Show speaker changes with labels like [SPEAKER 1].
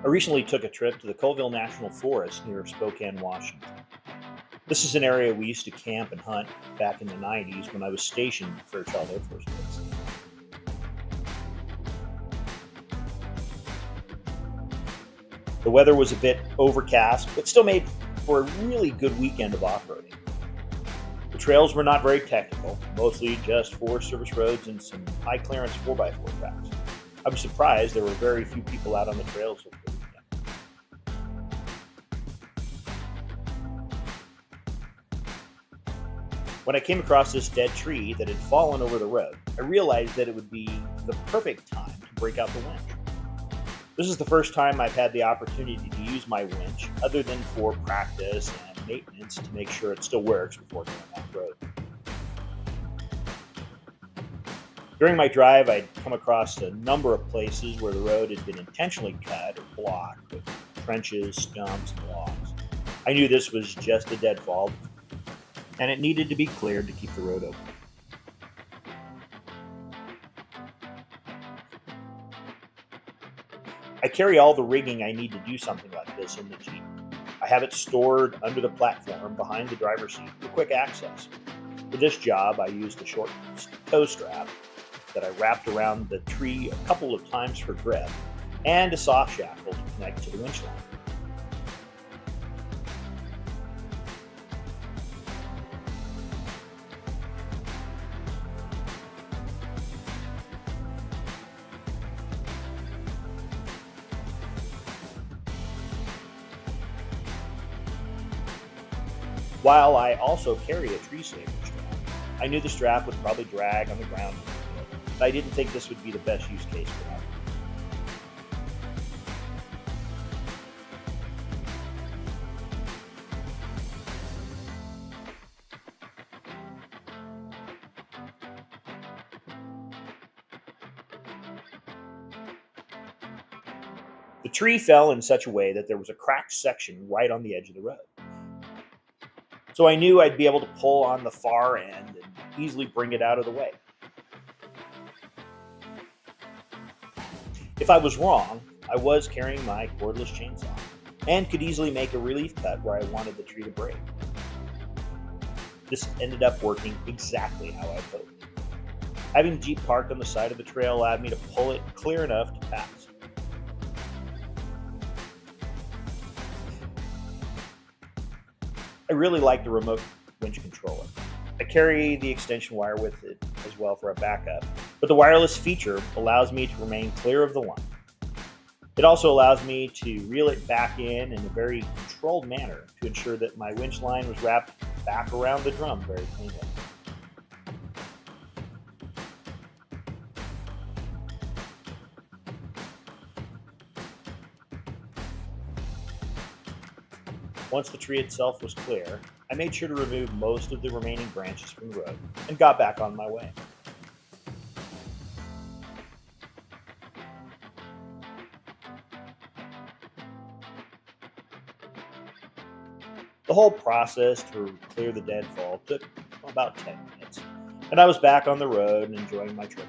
[SPEAKER 1] I recently took a trip to the Colville National Forest near Spokane, Washington. This is an area we used to camp and hunt back in the 90s when I was stationed at Fairchild Air Force Base. The weather was a bit overcast, but still made for a really good weekend of off roading. The trails were not very technical, mostly just Forest Service roads and some high clearance 4x4 tracks. I was surprised there were very few people out on the trails over the weekend. When I came across this dead tree that had fallen over the road, I realized that it would be the perfect time to break out the winch. This is the first time I've had the opportunity to use my winch other than for practice and maintenance to make sure it still works before going off road. During my drive, I'd come across a number of places where the road had been intentionally cut or blocked with trenches, stumps, and logs. I knew this was just a deadfall and it needed to be cleared to keep the road open. I carry all the rigging I need to do something like this in the Jeep. I have it stored under the platform behind the driver's seat for quick access. For this job, I used a short tow strap that I wrapped around the tree a couple of times for grip and a soft shackle to connect to the winch line. While I also carry a tree saver strap, I knew the strap would probably drag on the ground, but I didn't think this would be the best use case for that. The tree fell in such a way that there was a cracked section right on the edge of the road. So I knew I'd be able to pull on the far end and easily bring it out of the way. If I was wrong, I was carrying my cordless chainsaw and could easily make a relief cut where I wanted the tree to break. This ended up working exactly how I hoped. Having the Jeep parked on the side of the trail allowed me to pull it clear enough to pass. I really like the remote winch controller. I carry the extension wire with it as well for a backup, but the wireless feature allows me to remain clear of the line. It also allows me to reel it back in a very controlled manner to ensure that my winch line was wrapped back around the drum very cleanly. Once the tree itself was clear, I made sure to remove most of the remaining branches from the road and got back on my way. The whole process to clear the deadfall took about 10 minutes, and I was back on the road and enjoying my trip.